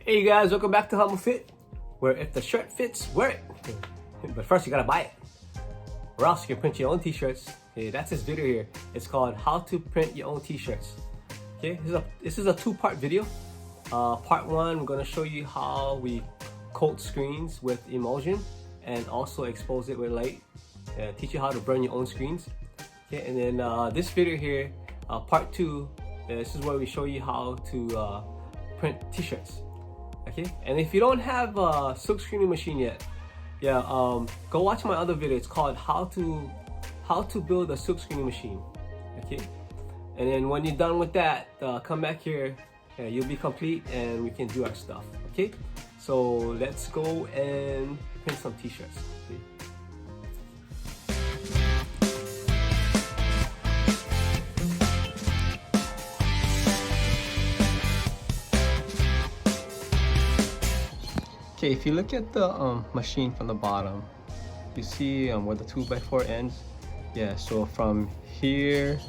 Hey guys, welcome back to Humble Fit, where if the shirt fits, wear it. But first you gotta buy it, or else you can print your own t-shirts. Okay, that's this video here. It's called How to Print Your Own T-shirts. Okay, this is a two-part video. Part one, we're gonna show you how we coat screens with emulsion and also expose it with light. Teach you how to burn your own screens. Okay, and then this video here, part two, this is where we show you how to print t-shirts. Okay, and if you don't have a silk screening machine yet, go watch my other video. It's called how to build a silk screening machine. Okay, and then when you're done with that, come back here. You'll be complete and we can do our stuff. Okay, so let's go and print some t-shirts. Okay. Okay, if you look at the machine from the bottom, you see where the 2x4 ends. Yeah, so from here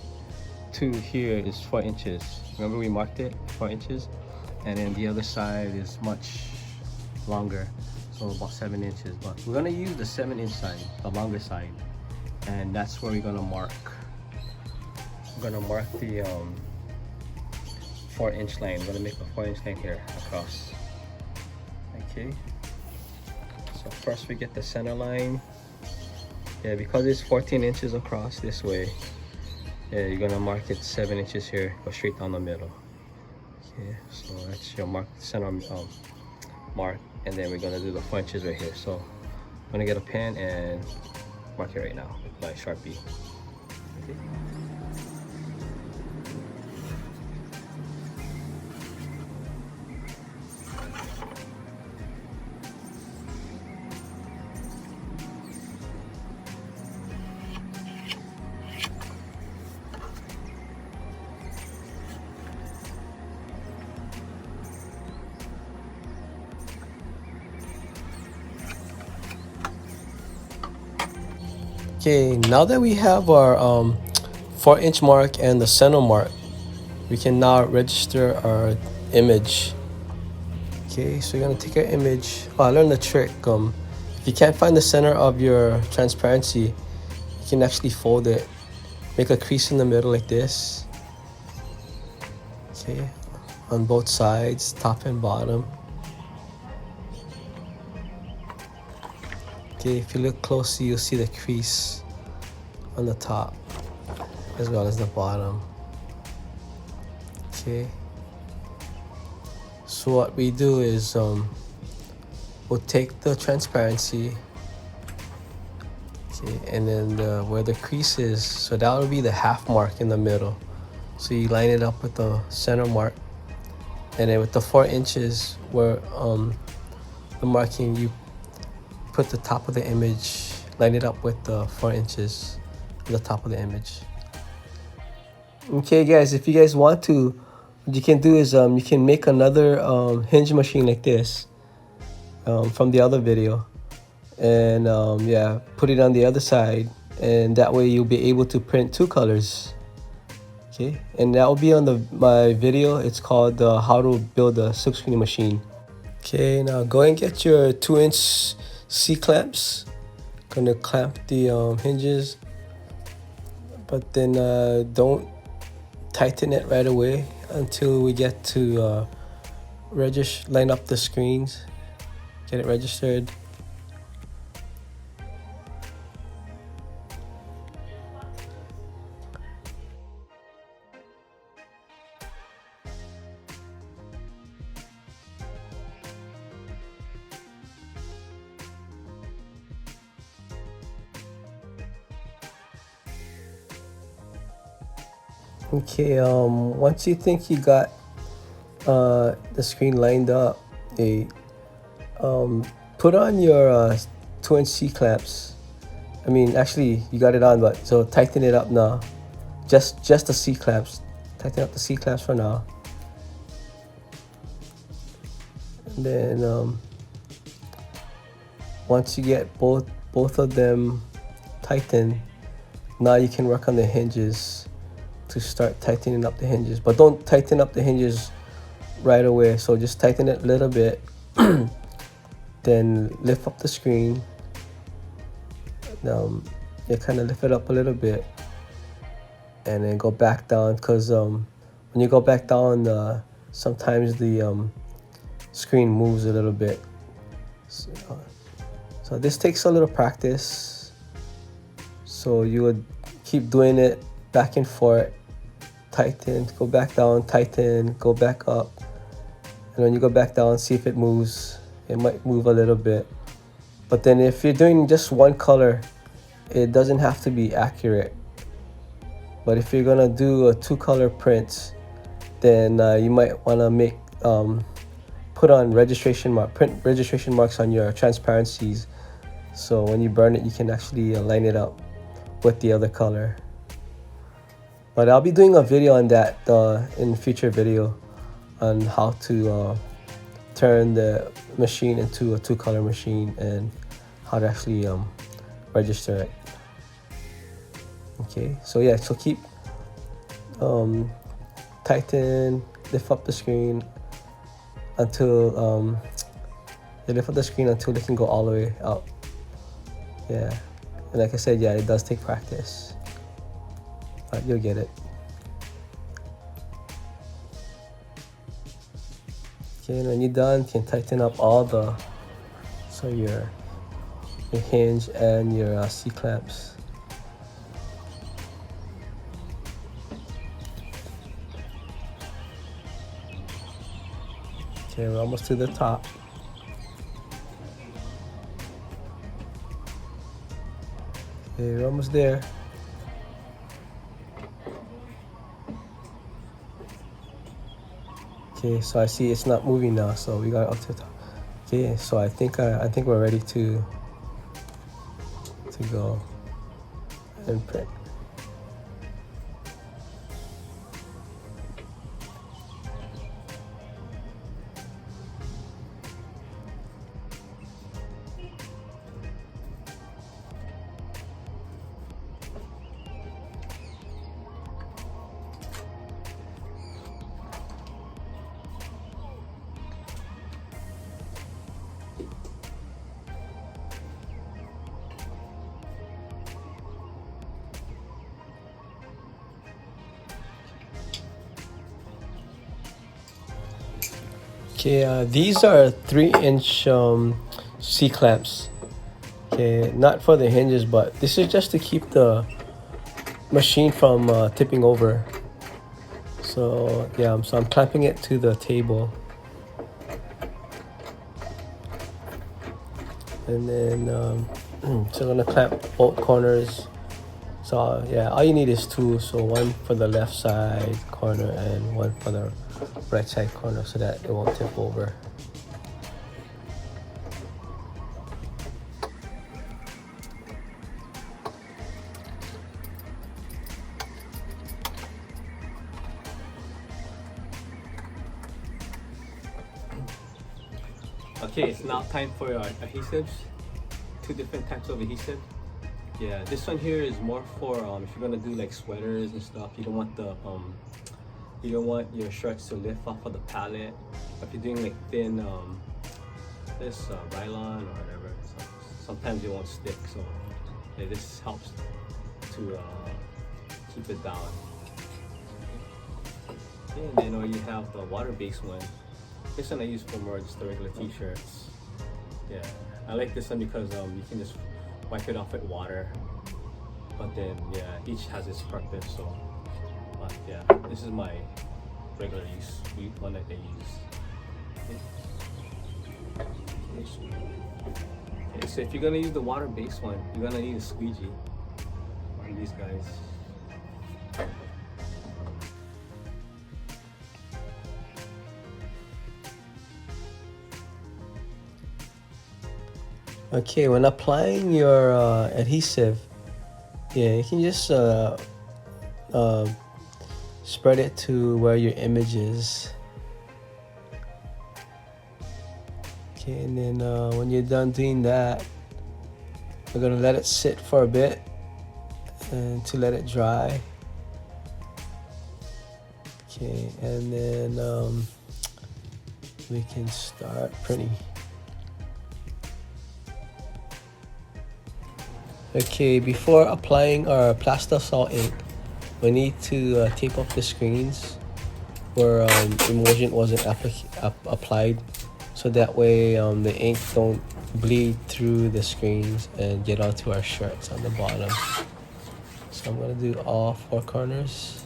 to here is 4 inches. Remember we marked it 4 inches, and then the other side is much longer, so about 7 inches. But we're gonna use the 7-inch side, the longer side, and that's where we're gonna mark. We're gonna mark the 4-inch line. We're gonna make a 4-inch line here across. Okay, so first we get the center line. Yeah, because it's 14 inches across this way, yeah, you're gonna mark it 7 inches here, go straight down the middle. Okay, so that's your mark, center mark, and then we're gonna do the 4 inches right here. So I'm gonna get a pen and mark it right now with my Sharpie. Okay. Okay, now that we have our 4-inch mark and the center mark, we can now register our image. Okay, so you're gonna take our image. Oh, I learned the trick. If you can't find the center of your transparency, you can actually fold it. Make a crease in the middle like this. Okay, on both sides, top and bottom. Okay, if you look closely, you'll see the crease on the top as well as the bottom. Okay, so what we do is we'll take the transparency, okay, and then where the crease is, so that will be the half mark in the middle. So you line it up with the center mark, and then with the 4 inches where the marking, you put the top of the image, line it up with the 4 inches on the top of the image. Okay guys, if you guys want to, what you can do is you can make another hinge machine like this from the other video, and yeah, put it on the other side, and that way you'll be able to print 2 colors. Okay, and that will be on my video. It's called how to build a silk screening machine. Okay, now go and get your 2-inch C-clamps. Gonna clamp the hinges, but then don't tighten it right away until we get to line up the screens, get it registered. Okay, once you think you got the screen lined up, put on your 2-inch C-clamps. I mean, actually, you got it on, but so tighten it up now. Just the C-clamps. Tighten up the C-clamps for now. And then once you get both of them tightened, now you can work on the hinges to start tightening up the hinges. But don't tighten up the hinges right away. So just tighten it a little bit, then lift up the screen. You kind of lift it up a little bit, and then go back down, because when you go back down, sometimes the screen moves a little bit. So this takes a little practice. So you would keep doing it back and forth. Tighten, go back down, tighten, go back up. And when you go back down, see if it moves. It might move a little bit. But then if you're doing just one color, it doesn't have to be accurate. But if you're gonna do a 2-color print, then you might wanna make put on print registration marks on your transparencies, so when you burn it, you can actually line it up with the other color. But I'll be doing a video on that in future video on how to turn the machine into a 2-color machine and how to actually register it. Okay, so yeah, so keep tighten, lift up the screen until lift up the screen until it can go all the way up. Yeah, and like I said, yeah, it does take practice, but you'll get it. Okay, and when you're done, you can tighten up all your hinge and your C-clamps. Okay, we're almost to the top. Okay, we're almost there. Okay, so I see it's not moving now, so we got up to the top. Okay, so I think we're ready to go and print. Okay, these are 3-inch C-clamps. Okay, not for the hinges, but this is just to keep the machine from tipping over. So yeah, so I'm clamping it to the table, and then so I'm gonna clamp both corners. So yeah, all you need is 2. So one for the left side corner and one for the right side corner, so that it won't tip over. Okay, it's now time for our adhesives. 2 different types of adhesive. Yeah, this one here is more for if you're gonna do like sweaters and stuff. You don't want you don't want your shirts to lift off of the pallet. If you're doing like thin this nylon or whatever, sometimes it won't stick. So yeah, this helps to keep it down. Okay, and then you have the water-based one. This one I use for more just the regular t-shirts. Yeah, I like this one because you can just wipe it off with water. But then yeah, each has its purpose. So, but yeah, this is my regular use one that I use. Okay, so if you're gonna use the water-based one, you're gonna need a squeegee. One of these guys. Okay, when applying your adhesive, yeah, you can just spread it to where your image is. Okay, and then when you're done doing that, we're gonna let it sit for a bit and to let it dry. Okay, and then we can start printing. Okay, before applying our plastisol ink, we need to tape up the screens where emulsion wasn't applied, so that way the ink don't bleed through the screens and get onto our shirts on the bottom. So I'm gonna do all 4 corners.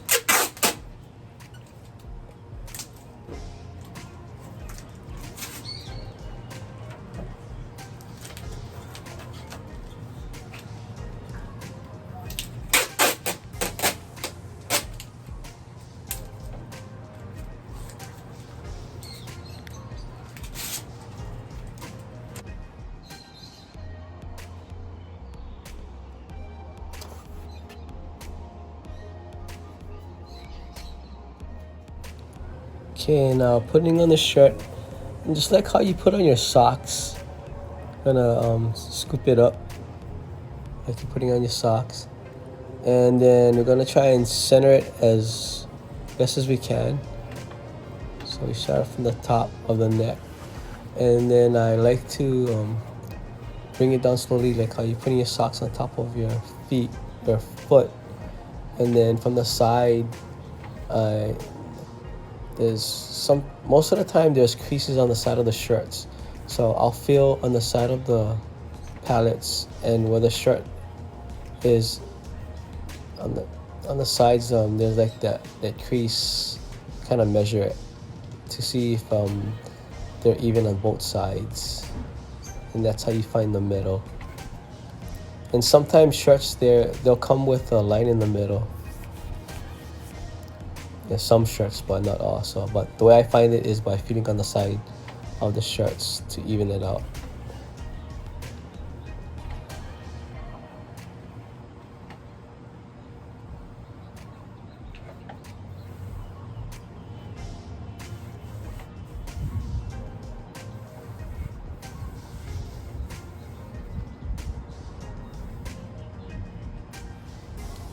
Okay, now putting on the shirt, and just like how you put on your socks, gonna scoop it up like you're putting on your socks, and then we're gonna try and center it as best as we can. So we start from the top of the neck, and then I like to bring it down slowly, like how you're putting your socks on top of your feet, your foot, and then from the side, most of the time there's creases on the side of the shirts, so I'll feel on the side of the pallets, and where the shirt is on the sides, there's like that crease, kind of measure it to see if they're even on both sides, and that's how you find the middle. And sometimes shirts they'll come with a line in the middle. There's some shirts, but not all. But the way I find it is by feeling on the side of the shirts to even it out.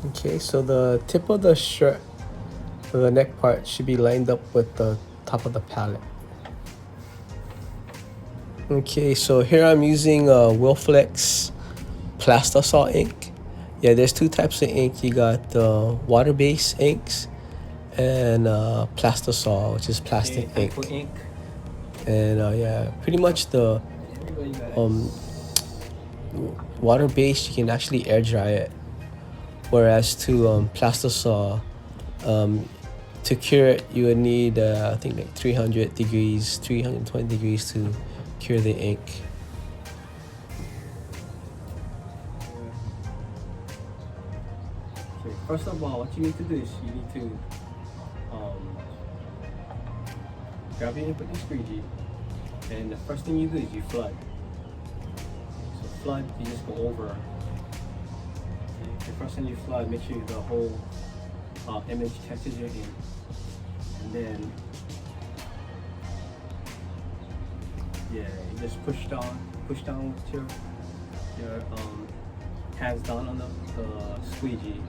Okay, so the tip of the shirt, the neck part, should be lined up with the top of the palette. Okay, so here I'm using Wilflex Plastisol ink. Yeah, there's 2 types of ink. You got water-based inks and Plastisol, which is plastic ink. And yeah, pretty much the water-based, you can actually air dry it, whereas to Plastisol, to cure it, you would need I think like 320 degrees to cure the ink. Okay, first of all, what you need to do is you need to grab your ink with your squeegee, and the first thing you do is you flood. So flood, you just go over. Okay, the first time you flood, make sure the whole image touches your ink, and then you just push down with your hands down on the squeegee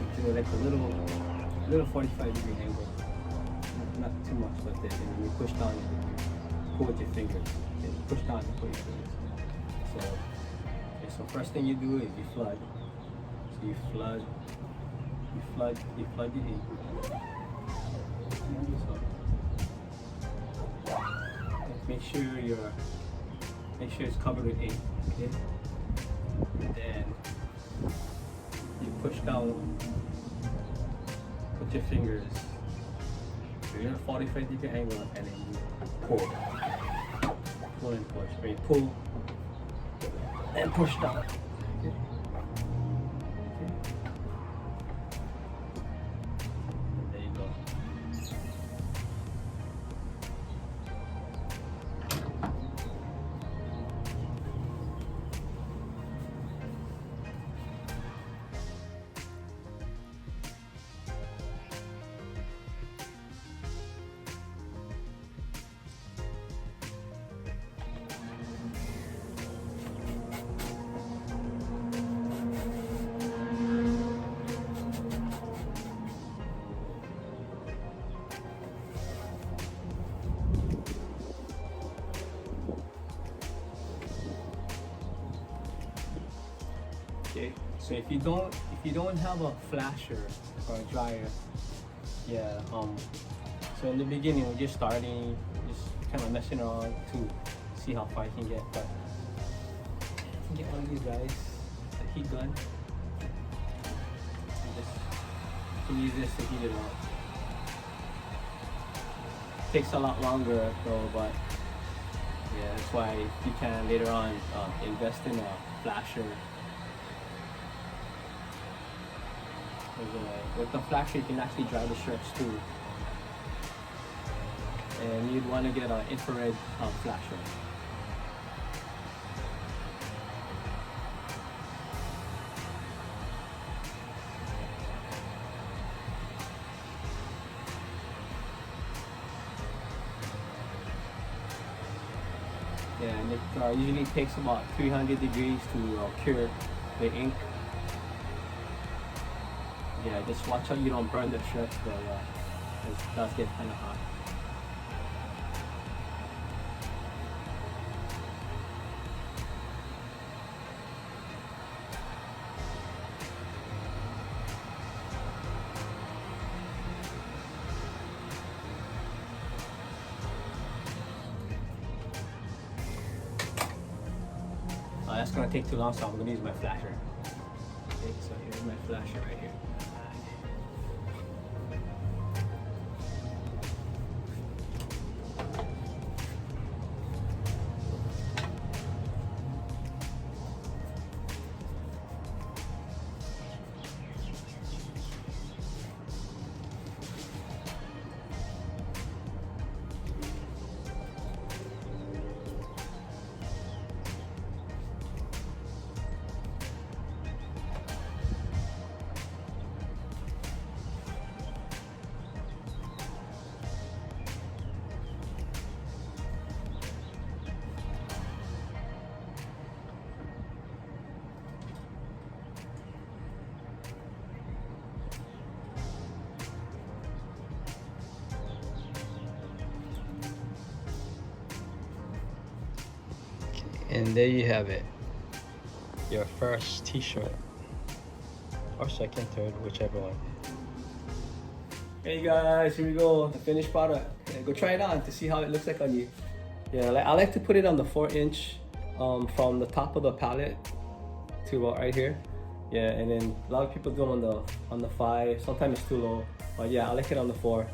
into like a little 45-degree angle, not too much, but then you push down and you pull with your fingers, and you push down and pull your fingers. So first thing you do is you flood. So you flood the ink. So make sure it's covered with ink, okay? And then you push down with your fingers. So you're in a 45-degree angle, and then you pull and push. When you pull and push down. Okay? Okay, so if you don't have a flasher or a dryer, yeah, so in the beginning when you're starting, just kind of messing around to see how far you can get. But you can get one of these guys, the heat gun. You can use this to heat it up. Takes a lot longer though, but yeah, that's why you can later on invest in a flasher. With the flasher, you can actually dry the shirts too. And you'd want to get an infrared flasher. Yeah, and it usually takes about 300 degrees to cure the ink. Yeah, just watch out you don't burn the shirt, but it does get kind of hot. That's gonna take too long, so I'm gonna use my flasher. Okay, so here's my flasher right here. And there you have it, your first t-shirt, or second, third, whichever one. Hey guys, here we go, the finished product. Yeah, go try it on to see how it looks like on you. Yeah, I like to put it on the 4-inch from the top of the palette to about right here. Yeah, and then a lot of people do them on the 5. Sometimes it's too low, but yeah, I like it on the 4.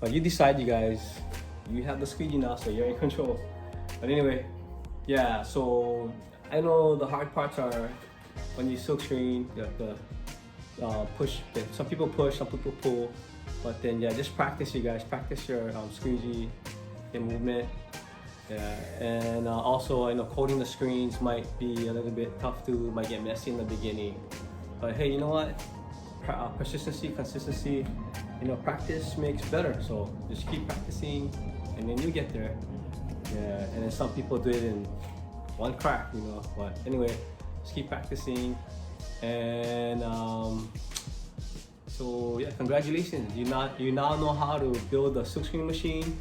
But you decide, you guys. You have the squeegee now, so you're in control. But anyway. Yeah, so I know the hard parts are when you silk screen, you have to push. Some people push, some people pull. But then yeah, just practice, you guys. Practice your squeegee, your movement. Yeah, and also I know coating the screens might be a little bit tough too. Might get messy in the beginning. But hey, you know what? Persistency, consistency. You know, practice makes better. So just keep practicing, and then you get there. Yeah, and then some people do it in one crack, you know. But anyway, just keep practicing. And so yeah, congratulations. You now know how to build a silkscreen machine,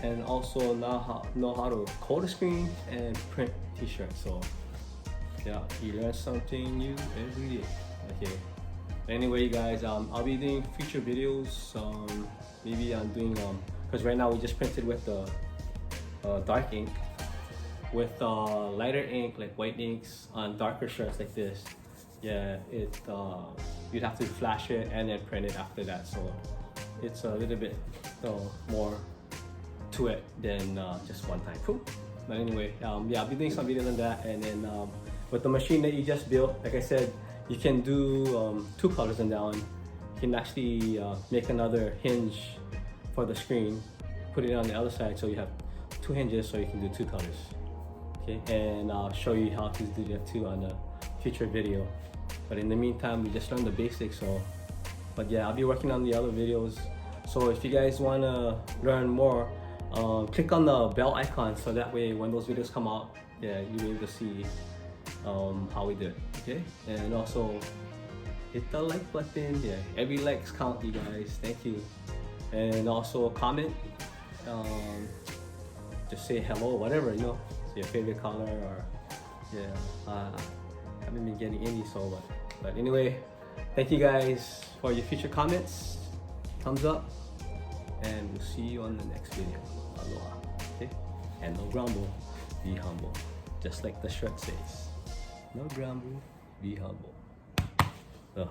and also now know how to coat a screen and print t-shirts. So yeah, you learn something new every day. Okay. Anyway, guys, I'll be doing future videos. Maybe I'm doing because right now we just printed with the dark ink. With lighter ink like white inks on darker shirts like this, yeah, you'd have to flash it and then print it after that. So it's a little bit more to it than just one time. Cool. But anyway, yeah, I'll be doing some videos on that. And then with the machine that you just built, like I said, you can do 2 colors on that one. You can actually make another hinge for the screen, put it on the other side, so you have 2 hinges, so you can do 2 colors. Okay, and I'll show you how to do that too on a future video. But in the meantime, we just learned the basics. But yeah, I'll be working on the other videos. So if you guys want to learn more, click on the bell icon, so that way when those videos come out, yeah, you'll be able to see how we do it. Okay, and also hit the like button. Yeah, every likes count, you guys. Thank you. And also comment. Just say hello, whatever, you know, your favorite color, or yeah, haven't been getting any, so what. But anyway, thank you guys for your future comments. Thumbs up, and we'll see you on the next video. Aloha. Okay? And no grumble, be humble. Just like the shirt says. No grumble, be humble. Ugh.